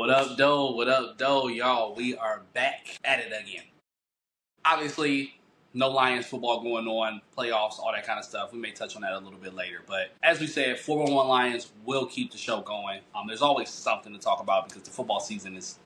What up, doe, y'all? We are back at it again. Obviously, no Lions football going on, playoffs, all that kind of stuff. We may touch on that a little bit later. But as we said, 411 Lions will keep the show going. There's always something to talk about because the football season is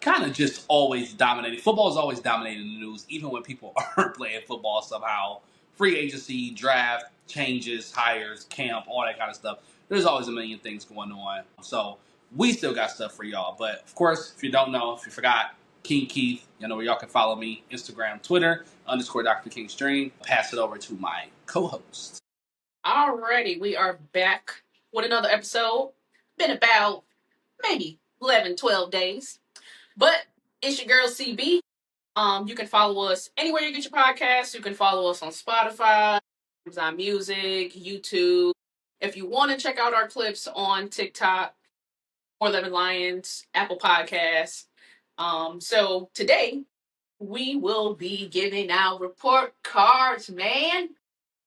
kind of just always dominating. Football is always dominating the news, even when people aren't playing football somehow. Free agency, draft, changes, hires, camp, all that kind of stuff. There's always a million things going on. So we still got stuff for y'all. But of course, if you don't know, if you forgot, King Keith, you know where y'all can follow me, Instagram, Twitter, _ Dr. King Stream. Pass it over to my co-host. Alrighty, we are back with another episode. Been about maybe 11, 12 days. But it's your girl CB. You can follow us anywhere you get your podcasts. You can follow us on Spotify, Amazon Music, YouTube. If you want to check out our clips on TikTok, 411 Lions, Apple Podcasts. So today we will be giving out report cards, man.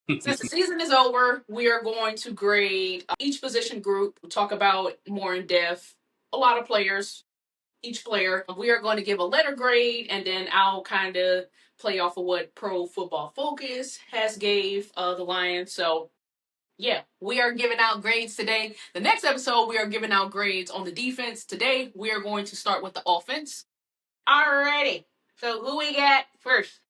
Since the season is over, we are going to grade each position group. We'll talk about more in depth. A lot of players, each player. We are going to give a letter grade, and then I'll kind of play off of what Pro Football Focus has gave the Lions. So, yeah, we are giving out grades today. The next episode, we are giving out grades on the defense. Today, we are going to start with the offense. Alrighty. So, who we got first?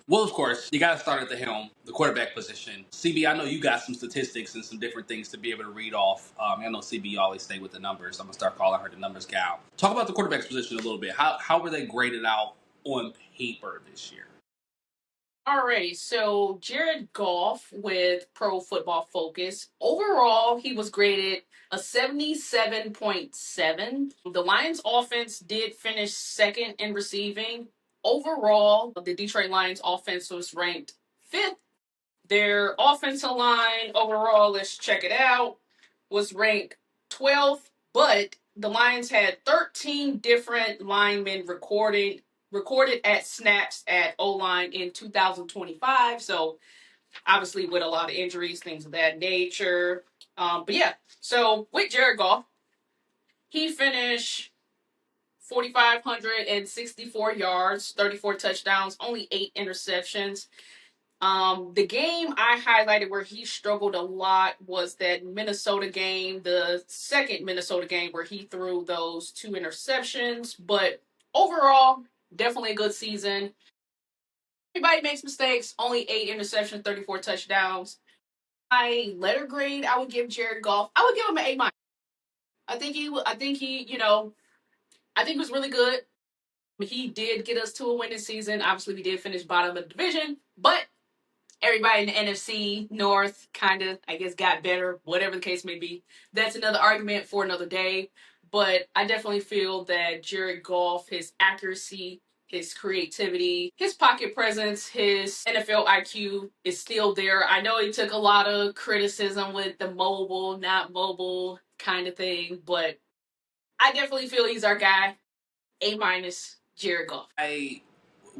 Well, of course, you got to start at the helm, the quarterback position. CB, I know you got some statistics and some different things to be able to read off. I know CB always stay with the numbers. I'm going to start calling her the numbers gal. Talk about the quarterback's position a little bit. How were they graded out on paper this year? Alrighty, so Jared Goff with Pro Football Focus. Overall, he was graded a 77.7. The Lions offense did finish second in receiving. Overall, the Detroit Lions offense was ranked fifth. Their offensive line overall, let's check it out, was ranked 12th, but the Lions had 13 different linemen recorded at snaps at O-line in 2025. So obviously with a lot of injuries, things of that nature. But yeah, so with Jared Goff, he finished 4,564 yards, 34 touchdowns, only 8 interceptions. The game I highlighted where he struggled a lot was that Minnesota game, the second Minnesota game where he threw those 2 interceptions. But overall, definitely a good season. Everybody makes mistakes. Only 8 interceptions, 34 touchdowns. My letter grade, I would give Jared Goff. I would give him an A-. I think he was really good. He did get us to a winning season. Obviously, we did finish bottom of the division, but everybody in the NFC North kind of, I guess, got better, whatever the case may be. That's another argument for another day. But I definitely feel that Jared Goff, his accuracy, his creativity, his pocket presence, his NFL IQ is still there. I know he took a lot of criticism with the mobile, not mobile kind of thing, but I definitely feel he's our guy. A-, Jared Goff. I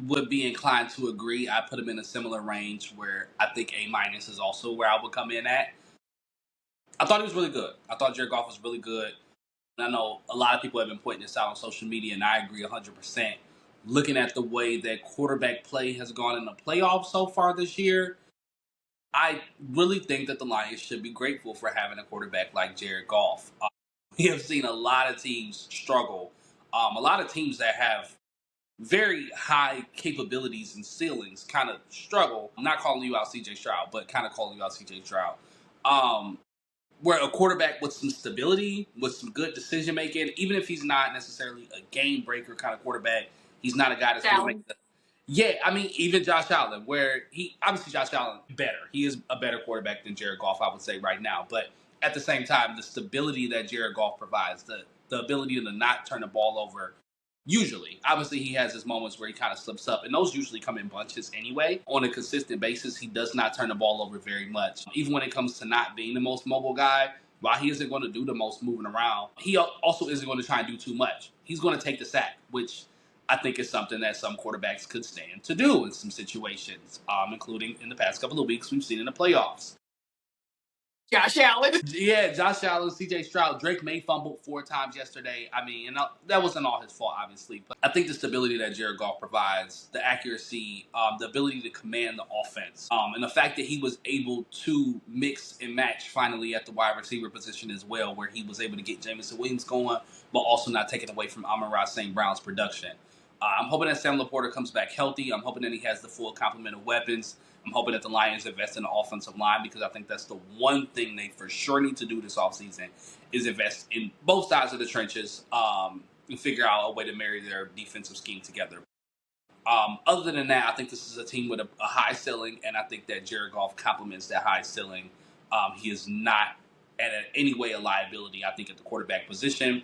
would be inclined to agree. I put him in a similar range where I think A- is also where I would come in at. I thought he was really good. I thought Jared Goff was really good. And I know a lot of people have been pointing this out on social media, and I agree 100%. Looking at the way that quarterback play has gone in the playoffs so far this year, I really think that the Lions should be grateful for having a quarterback like Jared Goff. We have seen a lot of teams struggle. A lot of teams that have very high capabilities and ceilings kind of struggle. I'm not calling you out CJ Stroud, but kind of calling you out CJ Stroud. Where a quarterback with some stability, with some good decision making, even if he's not necessarily a game breaker kind of quarterback, he's not a guy that's going to make the. Yeah, I mean, even Josh Allen, where Josh Allen better. He is a better quarterback than Jared Goff, I would say right now. But at the same time, the stability that Jared Goff provides, the ability to not turn the ball over. Usually, obviously, he has his moments where he kind of slips up, and those usually come in bunches anyway. On a consistent basis, he does not turn the ball over very much. Even when it comes to not being the most mobile guy, while he isn't going to do the most moving around, he also isn't going to try and do too much. He's going to take the sack, which I think is something that some quarterbacks could stand to do in some situations, including in the past couple of weeks we've seen in the playoffs. Josh Allen. Yeah, Josh Allen, C.J. Stroud, Drake May fumbled 4 times yesterday. I mean, and that wasn't all his fault, obviously. But I think the stability that Jared Goff provides, the accuracy, the ability to command the offense, and the fact that he was able to mix and match finally at the wide receiver position as well, where he was able to get Jameson Williams going, but also not taking away from Amon-Ra St. Brown's production. I'm hoping that Sam Laporta comes back healthy. I'm hoping that he has the full complement of weapons. I'm hoping that the Lions invest in the offensive line because I think that's the one thing they for sure need to do this offseason is invest in both sides of the trenches and figure out a way to marry their defensive scheme together. Other than that, I think this is a team with a high ceiling, and I think that Jared Goff complements that high ceiling. He is not at any way a liability, I think, at the quarterback position.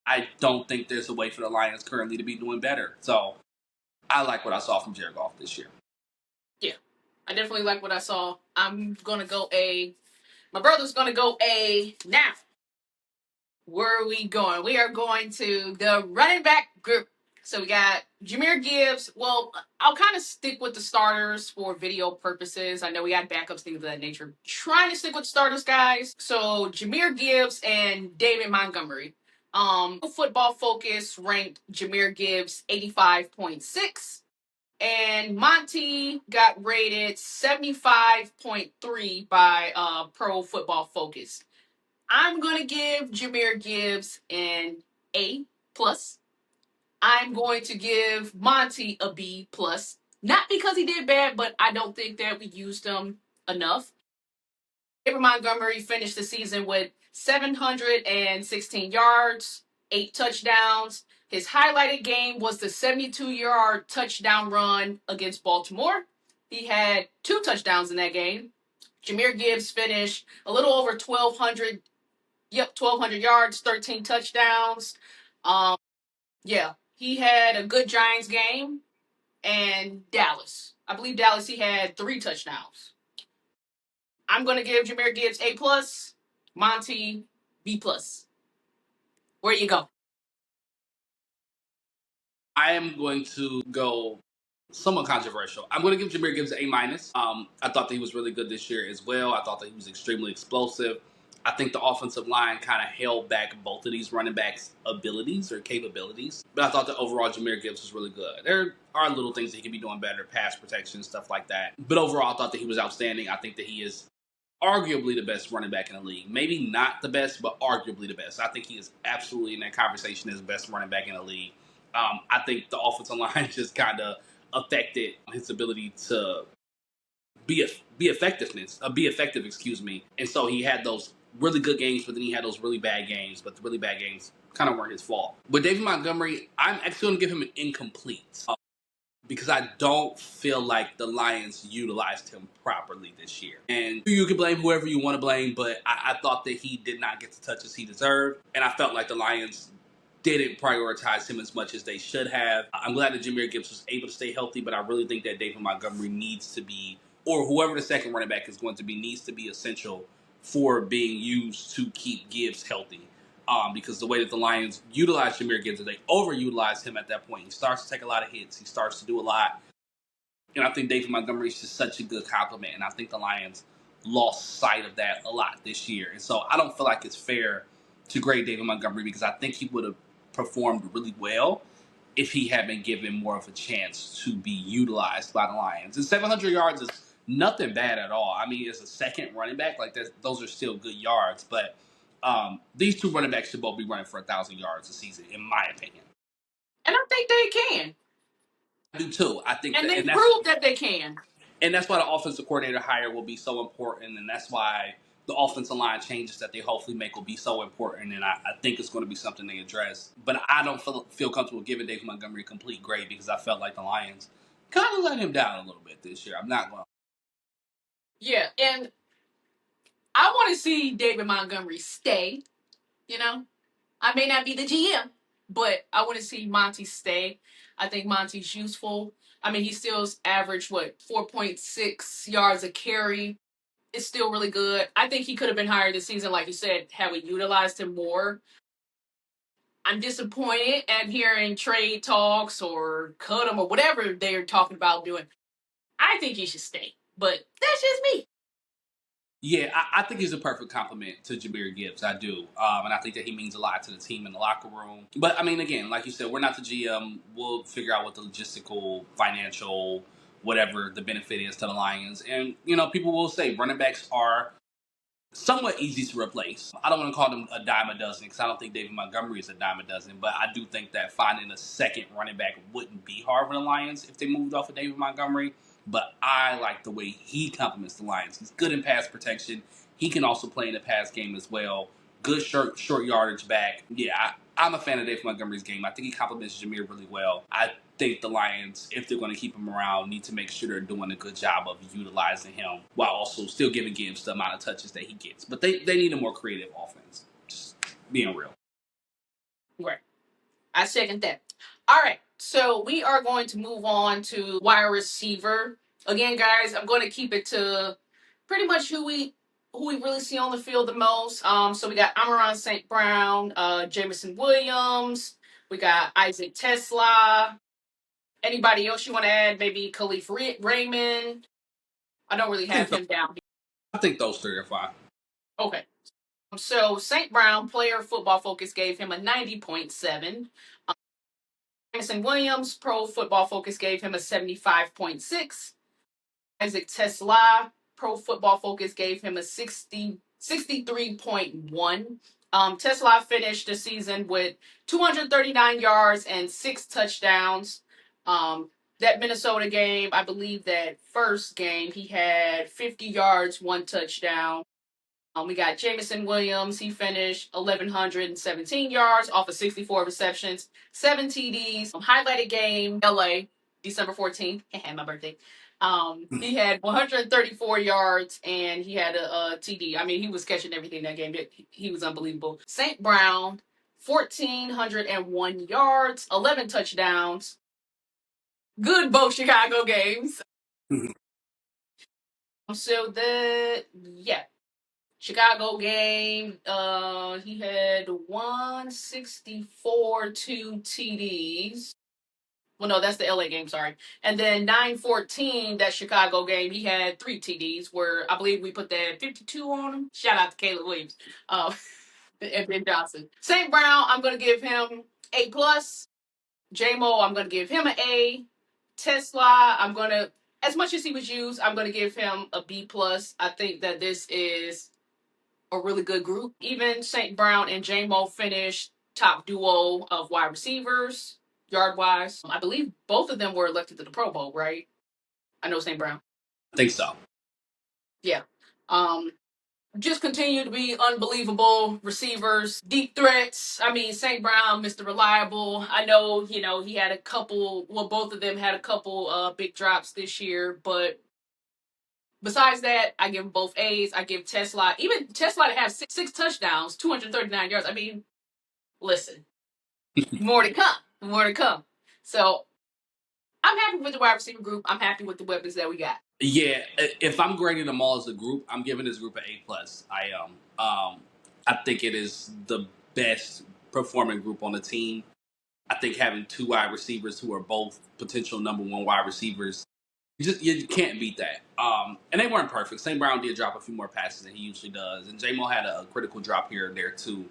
I don't think there's a way for the Lions currently to be doing better. So I like what I saw from Jared Goff this year. Yeah, I definitely like what I saw. I'm gonna go A. My brother's gonna go A now. Where are we going? We are going to the running back group. So we got Jahmyr Gibbs. Well, I'll kind of stick with the starters for video purposes. I know we got backups, things of that nature. Trying to stick with starters, guys. So Jahmyr Gibbs and David Montgomery. Football Focus ranked Jahmyr Gibbs 85.6. And Monty got rated 75.3 by Pro Football Focus. I'm going to give Jahmyr Gibbs an A plus. I'm going to give Monty a B plus. Not because he did bad, but I don't think that we used him enough. David Montgomery finished the season with 716 yards, 8 touchdowns. His highlighted game was the 72-yard touchdown run against Baltimore. He had 2 touchdowns in that game. Jahmyr Gibbs finished a little over 1,200 yards, 13 touchdowns. Yeah, he had a good Giants game. And Dallas. I believe Dallas, he had 3 touchdowns. I'm going to give Jahmyr Gibbs A+, Monty B+. Where you go? I am going to go somewhat controversial. I'm going to give Jahmyr Gibbs an A-. I thought that he was really good this year as well. I thought that he was extremely explosive. I think the offensive line kind of held back both of these running backs' abilities or capabilities. But I thought that overall Jahmyr Gibbs was really good. There are little things that he could be doing better, pass protection, stuff like that. But overall, I thought that he was outstanding. I think that he is arguably the best running back in the league. Maybe not the best, but arguably the best. I think he is absolutely in that conversation as the best running back in the league. I think the offensive line just kind of affected his ability to be effective, excuse me. And so he had those really good games, but then he had those really bad games. But the really bad games kind of weren't his fault. But David Montgomery, I'm actually going to give him an incomplete because I don't feel like the Lions utilized him properly this year. And you can blame whoever you want to blame, but I thought that he did not get the touches he deserved. And I felt like the Lions didn't prioritize him as much as they should have. I'm glad that Jahmyr Gibbs was able to stay healthy, but I really think that David Montgomery needs to be, or whoever the second running back is going to be, needs to be essential for being used to keep Gibbs healthy. Because the way that the Lions utilize Jahmyr Gibbs, they overutilize him at that point. He starts to take a lot of hits. He starts to do a lot. And I think David Montgomery is just such a good compliment. And I think the Lions lost sight of that a lot this year. And so I don't feel like it's fair to grade David Montgomery because I think he would have performed really well if he had been given more of a chance to be utilized by the Lions. And 700 yards is nothing bad at all. I mean, as a second running back, like those are still good yards. But these 2 running backs should both be running for 1,000 yards a season, in my opinion. And I think they can. I do too. I think, And that, they and that's proved that they can. and that's why the offensive coordinator hire will be so important, and that's why the offensive line changes that they hopefully make will be so important, and I think it's going to be something they address. But I don't feel comfortable giving David Montgomery a complete grade because I felt like the Lions kind of let him down a little bit this year. I'm not going to. Yeah, and I want to see David Montgomery stay, you know. I may not be the GM, but I want to see Monty stay. I think Monty's useful. I mean, he still's averaged, 4.6 yards a carry. It's still really good. I think he could have been hired this season, like you said, had we utilized him more. I'm disappointed at hearing trade talks or cut him or whatever they're talking about doing. I think he should stay, but that's just me. Yeah, I think he's a perfect compliment to Jahmyr Gibbs. I do. And I think that he means a lot to the team in the locker room. But I mean, again, like you said, we're not the GM. We'll figure out what the logistical, financial, whatever the benefit is to the Lions. And, people will say running backs are somewhat easy to replace. I don't want to call them a dime a dozen because I don't think David Montgomery is a dime a dozen, but I do think that finding a second running back wouldn't be hard for the Lions if they moved off of David Montgomery. But I like the way he complements the Lions. He's good in pass protection. He can also play in the pass game as well. Good short yardage back. Yeah, I'm a fan of David Montgomery's game. I think he complements Jahmyr really well. I think the Lions, if they're going to keep him around, need to make sure they're doing a good job of utilizing him while also still giving Gibbs the amount of touches that he gets. But they need a more creative offense. Just being real. Right. I second that. All right. So we are going to move on to wide receiver. Again, guys, I'm going to keep it to pretty much who we really see on the field the most. So we got Amaron St. Brown, Jameson Williams, we got Isaac Tesla. Anybody else you want to add? Maybe Khalif Raymond. I don't really I think have him down. I think those three are fine. Okay. So St. Brown, Player Football Focus gave him a 90.7. Jameson Williams, Pro Football Focus gave him a 75.6. Isaac Tesla, Pro Football Focus gave him a 63.1. Tesla finished the season with 239 yards and 6 touchdowns. That Minnesota game, I believe that first game, he had 50 yards, 1 touchdown. We got Jameson Williams. He finished 1,117 yards off of 64 receptions, 7 TDs. Highlighted game, LA, December 14th. My birthday. He had 134 yards and he had a TD. I mean, he was catching everything that game. He was unbelievable. St. Brown, 1,401 yards, 11 touchdowns. Good both Chicago games. Yeah. Chicago game, he had 164, 2 TDs. Well, no, that's the LA game, sorry. And then 914, that Chicago game, he had 3 TDs, where I believe we put that 52 on him. Shout out to Caleb Williams, and Ben Johnson. St. Brown, I'm going to give him A+. J-Mo, I'm going to give him an A. Tesla, as much as he was used, I'm going to give him a B+. I think that this is a really good group. Even St. Brown and J-Mo finished top duo of wide receivers, yard wise. I believe both of them were elected to the Pro Bowl, right? I know St. Brown. I think so. Yeah. Just continue to be unbelievable receivers, deep threats. I mean, St. Brown, Mr. Reliable. I know, he had a couple, well, both of them had a couple big drops this year, but besides that, I give them both A's. I give Tesla, even Tesla to have six touchdowns, 239 yards. I mean, listen, more to come. More to come. So I'm happy with the wide receiver group. I'm happy with the weapons that we got. Yeah, if I'm grading them all as a group, I'm giving this group an A+. I am. I think it is the best performing group on the team. I think having two wide receivers who are both potential number one wide receivers, you can't beat that. And they weren't perfect. St. Brown did drop a few more passes than he usually does, and J-Mo had a critical drop here and there too.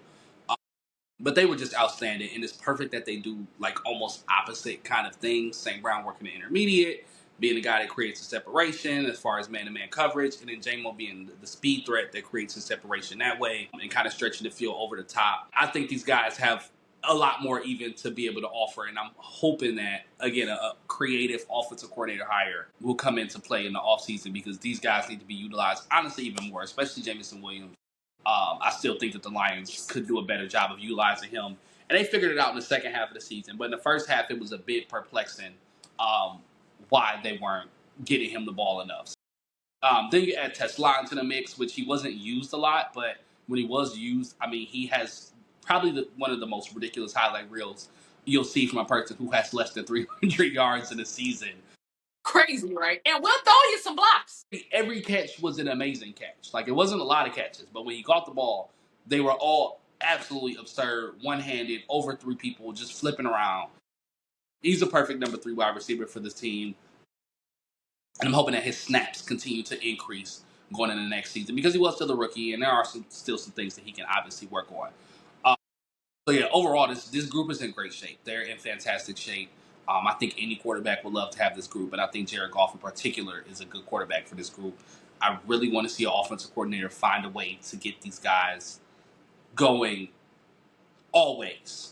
But they were just outstanding, and it's perfect that they do like almost opposite kind of things. St. Brown working the intermediate, being the guy that creates the separation as far as man-to-man coverage, and then J-Mo being the speed threat that creates the separation that way and kind of stretching the field over the top. I think these guys have a lot more even to be able to offer, and I'm hoping that, again, a creative offensive coordinator hire will come into play in the offseason because these guys need to be utilized, honestly, even more, especially Jameson Williams. I still think that the Lions could do a better job of utilizing him. And they figured it out in the second half of the season. But in the first half, it was a bit perplexing why they weren't getting him the ball enough. Then you add Tesla into the mix, which he wasn't used a lot. But when he was used, I mean, he has probably one of the most ridiculous highlight reels you'll see from a person who has less than 300 yards in a season. Crazy, right? And we'll throw you some blocks. Every catch was an amazing catch. Like, it wasn't a lot of catches, but when he caught the ball, they were all absolutely absurd, one-handed, over three people, just flipping around. He's a perfect number 3 wide receiver for this team, and I'm hoping that his snaps continue to increase going into the next season because he was still a rookie, and there are still some things that he can obviously work on. So yeah, overall, this group is in great shape. They're in fantastic shape. I think any quarterback would love to have this group, and I think Jared Goff in particular is a good quarterback for this group. I really want to see an offensive coordinator find a way to get these guys going always.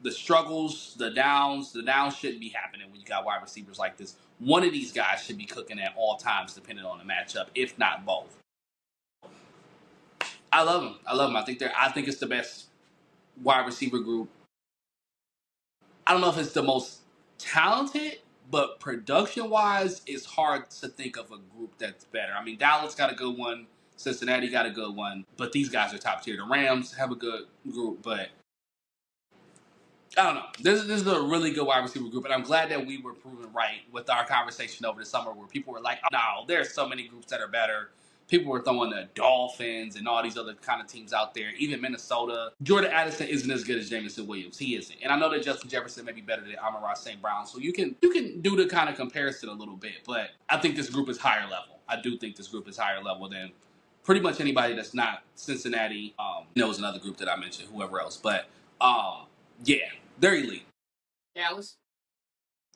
The struggles, the downs shouldn't be happening when you got wide receivers like this. One of these guys should be cooking at all times, depending on the matchup, if not both. I love them. I love them. I think it's the best wide receiver group. I don't know if it's the most talented, but production wise, it's hard to think of a group that's better. I mean, Dallas got a good one, Cincinnati got a good one, but these guys are top tier. The Rams have a good group, but I don't know. This is a really good wide receiver group, and I'm glad that we were proven right with our conversation over the summer where people were like, oh, no, there's so many groups that are better. People were throwing the Dolphins and all these other kind of teams out there, even Minnesota. Jordan Addison isn't as good as Jameson Williams. He isn't. And I know that Justin Jefferson may be better than Amon-Ra St. Brown, so you can do the kind of comparison a little bit, but I think this group is higher level. I do think this group is higher level than pretty much anybody that's not Cincinnati. There was another group that I mentioned, whoever else. But yeah, they're elite. Dallas.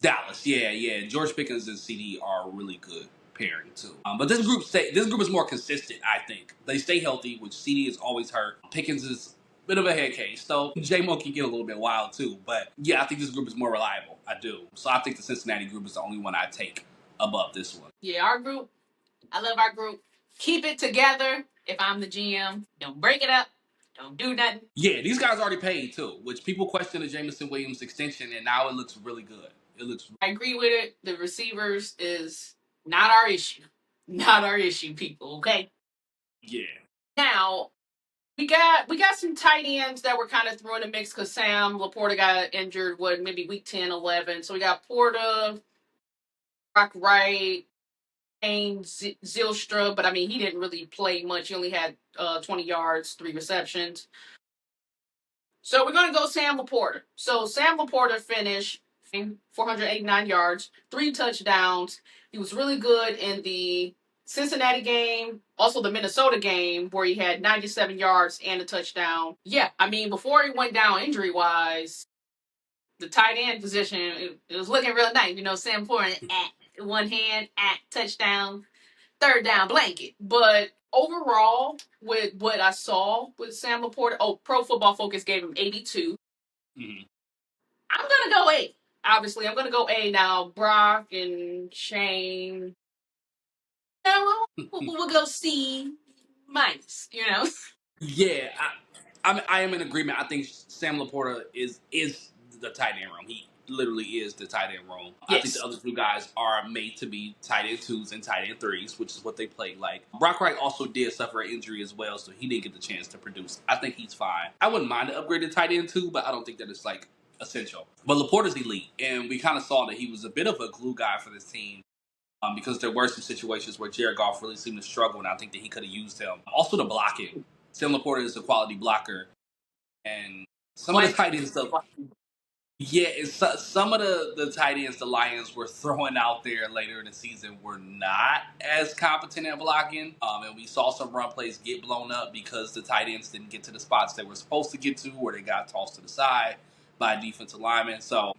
Dallas, yeah. George Pickens and CD are a really good pairing too. But this group is more consistent. I think they stay healthy, which CD is always hurt. Pickens is a bit of a head case, though. J-Mo can get a little bit wild too. But yeah, I think this group is more reliable. I do. So I think the Cincinnati group is the only one I take above this one. Yeah, our group. I love our group. Keep it together. If I'm the GM, don't break it up. Don't do nothing. Yeah, these guys already paid too, which people question the Jameson Williams extension, and now it looks really good. I agree with it. The receivers is not our issue. Not our issue, people. Okay. Yeah. Now we got some tight ends that were kind of thrown in the mix because Sam Laporta got injured. What, maybe week 10, 11. So we got Porta, Brock Wright, Kane Zylstra, but I mean he didn't really play much. He only had 20 yards, 3 receptions. So we're going to go Sam Laporta. So Sam Laporta finished 489 yards, 3 touchdowns. He was really good in the Cincinnati game, also the Minnesota game, where he had 97 yards and a touchdown. Yeah, I mean, before he went down injury-wise, the tight end position, it was looking real nice. You know, Sam Laporta at one hand, at touchdown, third down blanket. But overall, with what I saw with Sam Laporta, Pro Football Focus gave him 82. Mm-hmm. I'm going to go A. Obviously, I'm going to go A now. Brock and Shane. We'll go C minus, you know? Yeah, I am in agreement. I think Sam Laporta is the tight end room. He literally is the tight end room. Yes. I think the other two guys are made to be tight end 2s and tight end 3s, which is what they play like. Brock Wright also did suffer an injury as well, so he didn't get the chance to produce. I think he's fine. I wouldn't mind to upgrade to tight end 2, but I don't think that it's like essential. But Laporta's elite, and we kind of saw that he was a bit of a glue guy for this team. Because there were some situations where Jared Goff really seemed to struggle, and I think that he could have used him. Also, the blocking. Sam Laporta is a quality blocker, and some of the tight ends, some of the tight ends the Lions were throwing out there later in the season were not as competent at blocking, and we saw some run plays get blown up because the tight ends didn't get to the spots they were supposed to get to, or they got tossed to the side by a defensive lineman. So,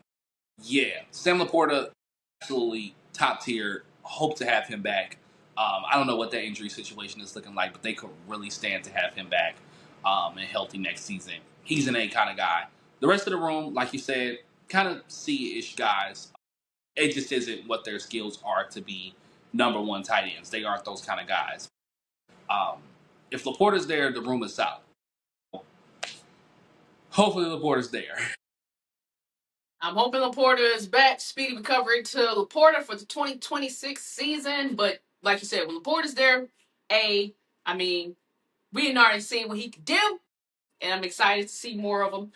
yeah, Sam Laporta, absolutely top tier. Hope to have him back. I don't know what that injury situation is looking like, but they could really stand to have him back and healthy next season. He's an A kind of guy. The rest of the room, like you said, kind of C-ish guys. It just isn't what their skills are to be number 1 tight ends. They aren't those kind of guys. If Laporta's there, the room is solid. Hopefully Laporta's there. I'm hoping Laporta is back. Speedy recovery to Laporta for the 2026 season. But like you said, when Laporta's there, A, I mean, we had already seen what he could do. And I'm excited to see more of him.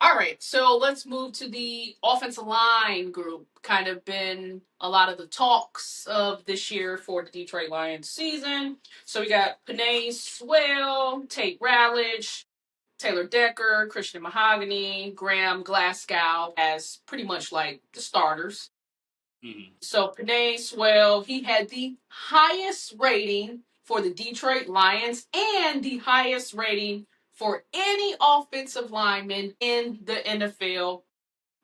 All right, so let's move to the offensive line group. Kind of been a lot of the talks of this year for the Detroit Lions season. So we got Penei Sewell, Tate Rowledge, Taylor Decker, Christian Mahogany, Graham Glasgow as pretty much like the starters. Mm-hmm. So Penei Sewell, he had the highest rating for the Detroit Lions and the highest rating for any offensive lineman in the NFL,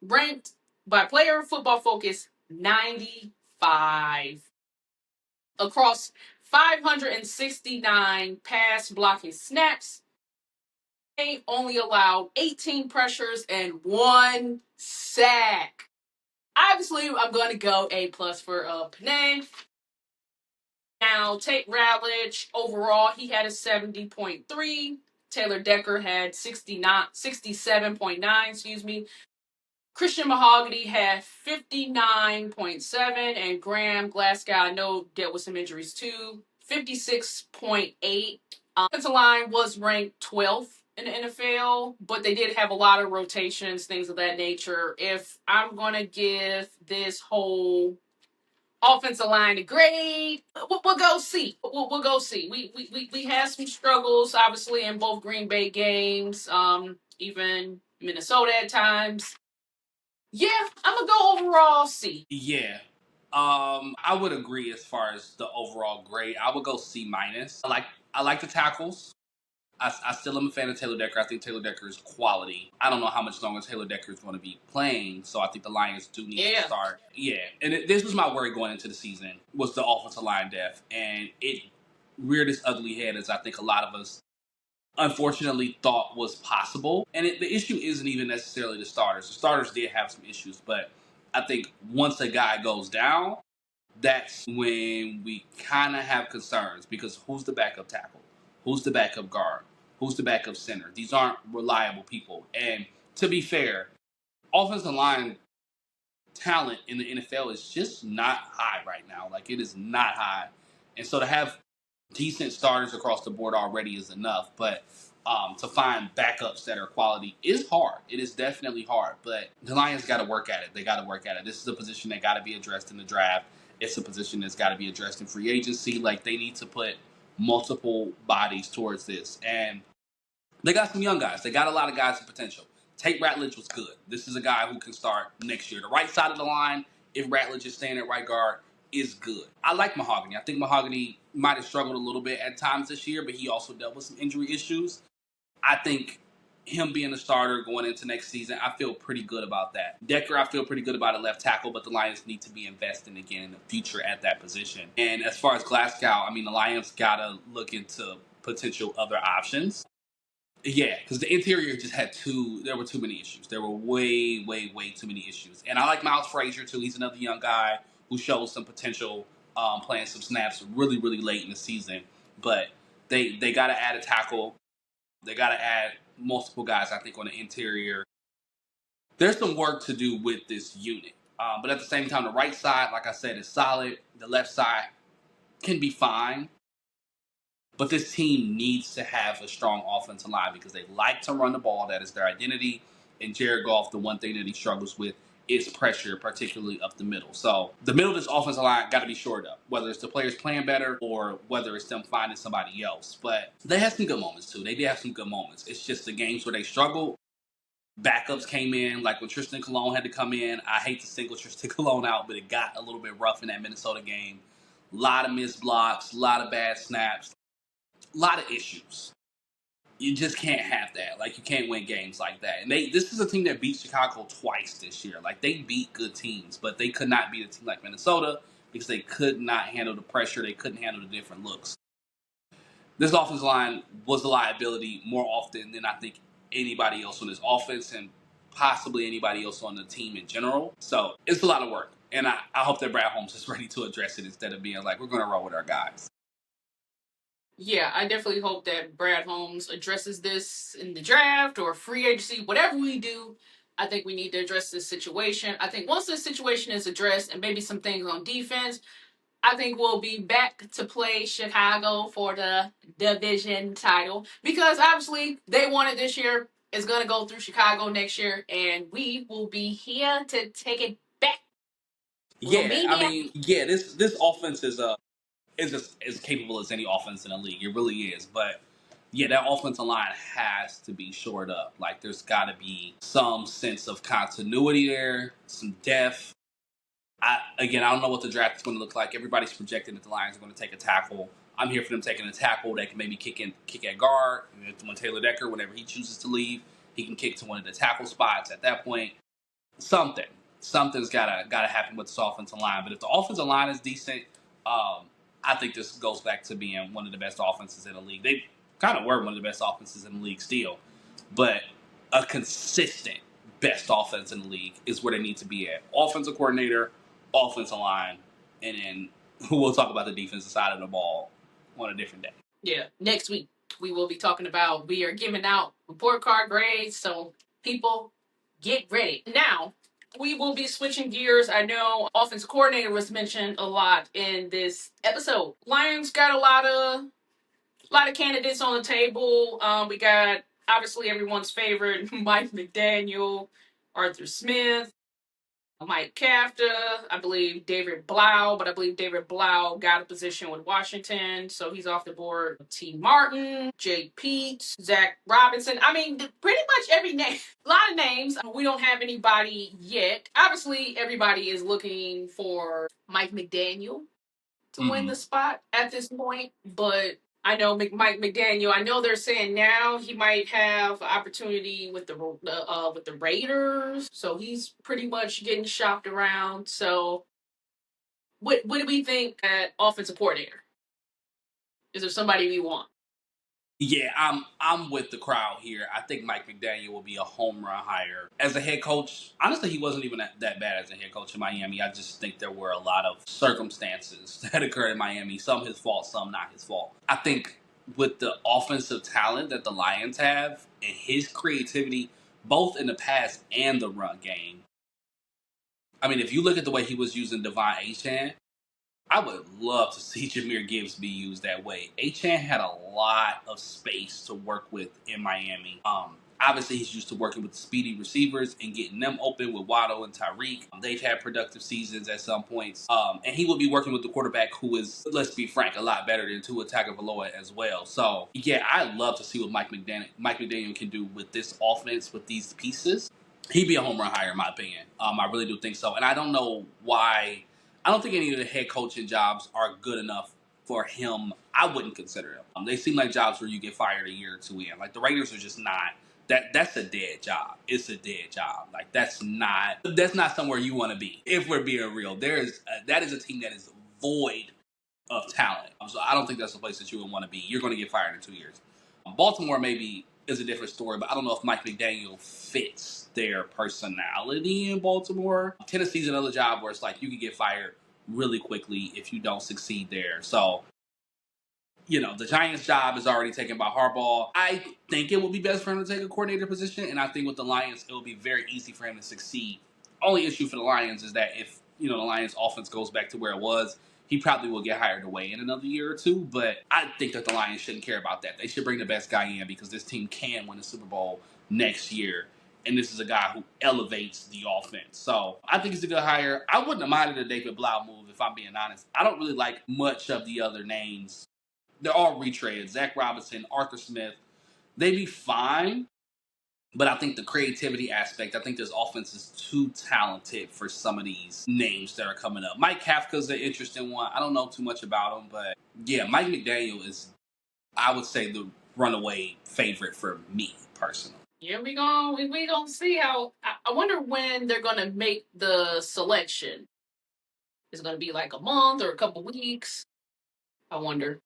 ranked by Player Football Focus 95. Across 569 pass blocking snaps, they only allowed 18 pressures and 1 sack. Obviously, I'm going to go A plus for Panay. Now, Tate Ratledge, overall, he had a 70.3. Taylor Decker had 67.9, excuse me. Christian Mahogany had 59.7, and Graham Glasgow, I know, dealt with some injuries too, 56.8. Offensive line was ranked 12th in the NFL, but they did have a lot of rotations, things of that nature. If I'm going to give this whole offensive line a grade, we'll go see. We'll go see. We had some struggles, obviously, in both Green Bay games, even Minnesota at times. Yeah, I'm gonna go overall C. Yeah. I would agree as far as the overall grade. I would go C minus. I like the tackles. I still am a fan of Taylor Decker. I think Taylor Decker is quality. I don't know how much longer Taylor Decker is going to be playing, so I think the Lions do need to start. Yeah, and this was my worry going into the season, was the offensive line depth, and it reared its ugly head, as I think a lot of us unfortunately thought was possible. And the issue isn't even necessarily the starters. The starters did have some issues, but I think once a guy goes down, that's when we kind of have concerns, because who's the backup tackle? Who's the backup guard? Who's the backup center? These aren't reliable people. And to be fair, offensive line talent in the NFL is just not high right now. Like, it is not high. And so to have decent starters across the board already is enough. But to find backups that are quality is hard. It is definitely hard. But the Lions got to work at it. They got to work at it. This is a position that got to be addressed in the draft. It's a position that's got to be addressed in free agency. Like, they need to put multiple bodies towards this. And they got some young guys. They got a lot of guys with potential. Tate Ratledge was good. This is a guy who can start next year. The right side of the line, if Ratledge is staying at right guard, is good. I like Mahogany. I think Mahogany might have struggled a little bit at times this year, but he also dealt with some injury issues. I think him being a starter going into next season, I feel pretty good about that. Decker, I feel pretty good about a left tackle, but the Lions need to be investing again in the future at that position. And as far as Glasgow, I mean, the Lions got to look into potential other options. Yeah, because the interior just had there were too many issues. There were way, way, way too many issues. And I like Miles Frazier, too. He's another young guy who shows some potential, playing some snaps really, really late in the season. But they got to add a tackle. They got to add multiple guys, I think, on the interior. There's some work to do with this unit. But at the same time, the right side, like I said, is solid. The left side can be fine. But this team needs to have a strong offensive line, because they like to run the ball. That is their identity. And Jared Goff, the one thing that he struggles with is pressure, particularly up the middle. So the middle of this offensive line got to be shored up, whether it's the players playing better or whether it's them finding somebody else. But they had some good moments, too. They did have some good moments. It's just the games where they struggled. Backups came in, like when Tristan Colon had to come in. I hate to single Tristan Colon out, but it got a little bit rough in that Minnesota game. A lot of missed blocks, a lot of bad snaps. A lot of issues. You just can't have that. Like, you can't win games like that. And this is a team that beat Chicago twice this year. Like, they beat good teams, but they could not beat a team like Minnesota because they could not handle the pressure. They couldn't handle the different looks. This offensive line was a liability more often than I think anybody else on this offense, and possibly anybody else on the team in general. So it's a lot of work. And I hope that Brad Holmes is ready to address it instead of being like, we're going to roll with our guys. Yeah, I definitely hope that Brad Holmes addresses this in the draft or free agency, whatever we do. I think we need to address this situation. I think once this situation is addressed and maybe some things on defense, I think we'll be back to play Chicago for the division title, because obviously they won it this year. It's going to go through Chicago next year, and we will be here to take it back. Yeah, I mean, yeah, this offense is as capable as any offense in the league. It really is. But yeah, that offensive line has to be shored up. Like, there's got to be some sense of continuity there, some depth. I don't know what the draft is going to look like. Everybody's projecting that the Lions are going to take a tackle. I'm here for them taking a tackle that can maybe kick at guard. When Taylor Decker, whenever he chooses to leave, he can kick to one of the tackle spots. At that point, something something's gotta happen with this offensive line. But if the offensive line is decent, I think this goes back to being one of the best offenses in the league. They kind of were one of the best offenses in the league still, but a consistent best offense in the league is where they need to be at. Offensive coordinator, offensive line, and then we'll talk about the defensive side of the ball on a different day. Yeah, next week we will be talking about, we are giving out report card grades, so people get ready. Now, we will be switching gears. I know offensive coordinator was mentioned a lot in this episode. Lions got a lot of candidates on the table. We got obviously everyone's favorite Mike McDaniel, Arthur Smith, Mike Kafka, I believe David Blau, but I believe David Blau got a position with Washington, so he's off the board. T. Martin, Jake Peets, Zach Robinson. I mean, pretty much every name. A lot of names. We don't have anybody yet. Obviously, everybody is looking for Mike McDaniel to win the spot at this point, but I know Mike McDaniel. I know they're saying now he might have opportunity with the Raiders, so he's pretty much getting shopped around. So, what do we think at offensive coordinator? Is there somebody we want? Yeah, I'm with the crowd here. I think Mike McDaniel will be a home run hire. As a head coach, honestly, he wasn't even that bad as a head coach in Miami. I just think there were a lot of circumstances that occurred in Miami. Some his fault, some not his fault. I think with the offensive talent that the Lions have and his creativity, both in the pass and the run game. I mean, if you look at the way he was using Devon Achane, I would love to see Jahmyr Gibbs be used that way. Achane had a lot of space to work with in Miami. Obviously, he's used to working with speedy receivers and getting them open with Waddle and Tyreek. They've had productive seasons at some points. And he will be working with the quarterback who is, let's be frank, a lot better than Tua Tagovailoa as well. So, yeah, I'd love to see what Mike McDaniel can do with this offense, with these pieces. He'd be a home run hire, in my opinion. I really do think so. And I don't know why. I don't think any of the head coaching jobs are good enough for him. I wouldn't consider them. They seem like jobs where you get fired a year or two in. Like the Raiders are just not. That's a dead job. It's a dead job. Like that's not somewhere you want to be. If we're being real, that is a team that is void of talent. So I don't think that's the place that you would want to be. You're going to get fired in 2 years. Baltimore maybe is a different story, but I don't know if Mike McDaniel fits their personality in Baltimore. Tennessee's another job where it's like you can get fired really quickly if you don't succeed there. So, the Giants' job is already taken by Harbaugh. I think it would be best for him to take a coordinator position, and I think with the Lions, it will be very easy for him to succeed. Only issue for the Lions is that if, the Lions' offense goes back to where it was, he probably will get hired away in another year or two, but I think that the Lions shouldn't care about that. They should bring the best guy in because this team can win the Super Bowl next year. And this is a guy who elevates the offense. So I think it's a good hire. I wouldn't have minded a David Blau move, if I'm being honest. I don't really like much of the other names. They're all retreads. Zach Robinson, Arthur Smith. They'd be fine. But I think the creativity aspect, I think this offense is too talented for some of these names that are coming up. Mike Kafka's an interesting one. I don't know too much about him, but yeah, Mike McDaniel is, I would say, the runaway favorite for me personally. Yeah, we gonna see how. I wonder when they're gonna make the selection. Is it gonna be like a month or a couple weeks? I wonder.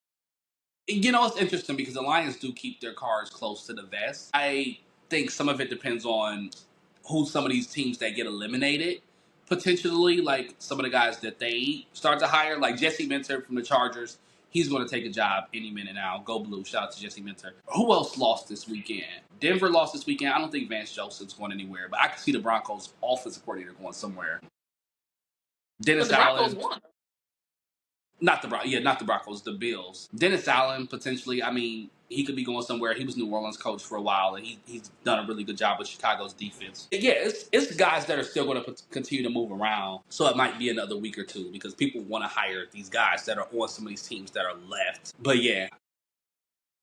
It's interesting because the Lions do keep their cards close to the vest. I think some of it depends on who some of these teams that get eliminated potentially, like some of the guys that they start to hire, like Jesse Minter from the Chargers. He's going to take a job any minute now. Go Blue. Shout out to Jesse Minter. Who else lost this weekend? Denver lost this weekend. I don't think Vance Joseph's going anywhere, but I can see the Broncos offensive coordinator going somewhere. Dennis Allen. Won. Not the Broncos, the Bills. Dennis Allen, potentially, I mean, he could be going somewhere. He was New Orleans coach for a while, and he's done a really good job with Chicago's defense. Yeah, it's guys that are still going to continue to move around, so it might be another week or two because people want to hire these guys that are on some of these teams that are left. But yeah,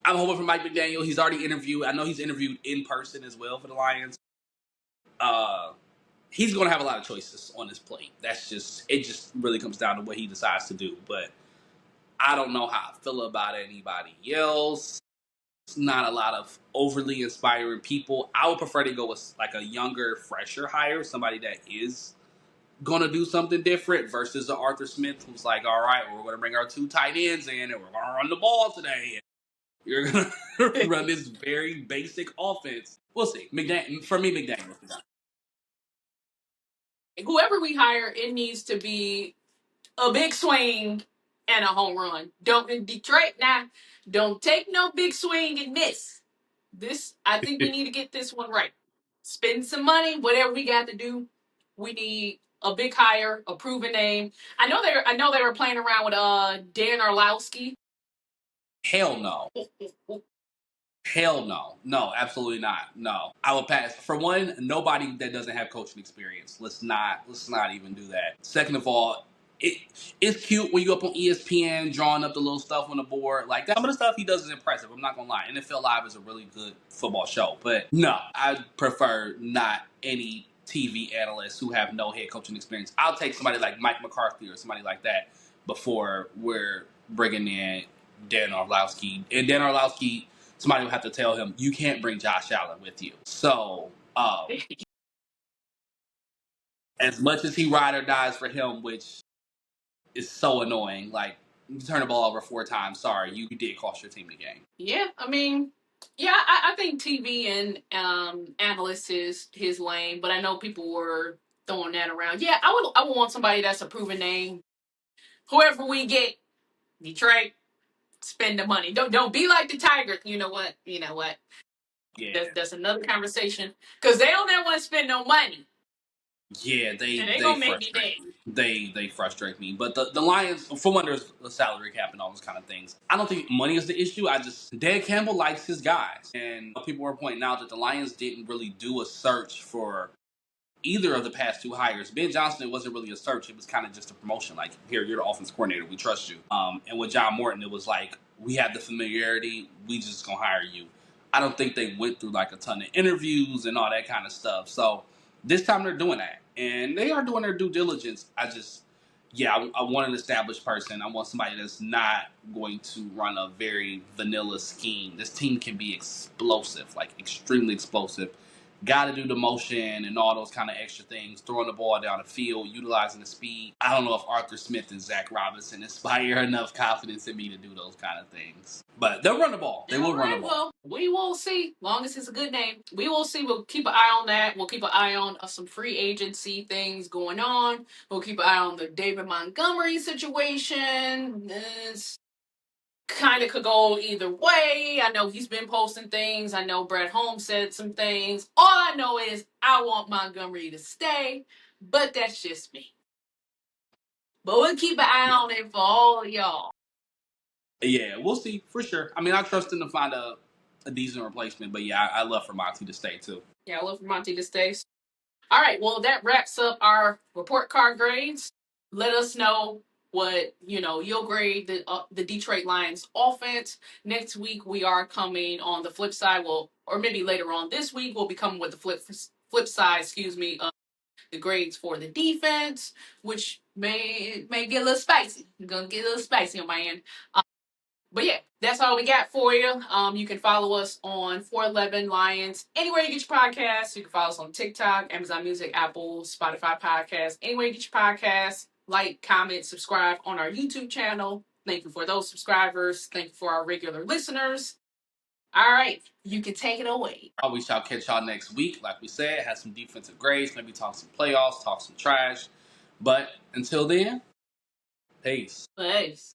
I'm hoping for Mike McDaniel. He's already interviewed. I know he's interviewed in person as well for the Lions. He's going to have a lot of choices on his plate. It just really comes down to what he decides to do. But I don't know how I feel about anybody else. It's not a lot of overly inspiring people. I would prefer to go with like a younger, fresher hire, somebody that is gonna do something different versus the Arthur Smith who's like, all right, well, we're gonna bring our 2 tight ends in and we're gonna run the ball today. You're gonna run this very basic offense. We'll see. For me, McDaniels. Whoever we hire, it needs to be a big swing and a home run. Don't in Detroit now. Don't take no big swing and miss. This I think we need to get this one right. Spend some money, whatever we got to do. We need a big hire, a proven name. I know they were playing around with Dan Orlowski. Hell no. Hell no. No, absolutely not. No. I will pass. For one, nobody that doesn't have coaching experience. Let's not even do that. Second of all, it's cute when you up on ESPN drawing up the little stuff on the board. Like some of the stuff he does is impressive. I'm not gonna lie. NFL Live is a really good football show. But no, I prefer not any TV analysts who have no head coaching experience. I'll take somebody like Mike McCarthy or somebody like that before we're bringing in Dan Orlowski. And Dan Orlowski, somebody will have to tell him, you can't bring Josh Allen with you. So, as much as he ride or dies for him, which is so annoying, like, you turn the ball over 4 times. Sorry, you did cost your team the game. Yeah, I mean, yeah, I think TV and analysts is his lane, but I know people were throwing that around. Yeah, I would want somebody that's a proven name. Whoever we get, Detroit, spend the money. Don't be like the Tigers. You know what? Yeah. That's another conversation because they don't ever want to spend no money. Yeah, And they gonna make me frustrate mad. me. They frustrate me. But the Lions, for one, there's the salary cap and all those kind of things. I don't think money is the issue. Dan Campbell likes his guys, and people were pointing out that the Lions didn't really do a search for either of the past 2 hires. Ben Johnson, it wasn't really a search. It was kind of just a promotion. Like, here, you're the offense coordinator. We trust you. And with John Morton, it was like, we have the familiarity. We just going to hire you. I don't think they went through like a ton of interviews and all that kind of stuff. So this time they're doing that. And they are doing their due diligence. I want an established person. I want somebody that's not going to run a very vanilla scheme. This team can be explosive, like extremely explosive. Got to do the motion and all those kind of extra things, throwing the ball down the field, utilizing the speed. I don't know if Arthur Smith and Zach Robinson inspire enough confidence in me to do those kind of things. But they'll run the ball. They will run the ball. Well, we will see. Long as it's a good name, we will see. We'll keep an eye on that. We'll keep an eye on some free agency things going on. We'll keep an eye on the David Montgomery situation. This kind of could go either way. I know he's been posting things. I know Brett Holmes said some things. All I know is I want Montgomery to stay, but that's just me. But we'll keep an eye on it for all of y'all. Yeah, we'll see for sure. I mean, I trust him to find a decent replacement, but yeah, I love for Monty to stay too. Yeah, I love for Monty to stay. All right, well, that wraps up our report card grades. Let us know what you'll grade the Detroit Lions offense. Next week we are coming on the flip side. Well, or maybe later on this week we'll be coming with the flip side. Excuse me. The grades for the defense, which may get a little spicy. Gonna get a little spicy on my end. But yeah, that's all we got for you. You can follow us on 411 Lions anywhere you get your podcasts. You can follow us on TikTok, Amazon Music, Apple, Spotify podcasts. Anywhere you get your podcasts, like, comment, subscribe on our YouTube channel. Thank you for those subscribers. Thank you for our regular listeners. All right, you can take it away. We shall catch y'all next week. Like we said, have some defensive grades, maybe talk some playoffs, talk some trash. But until then, peace. Peace.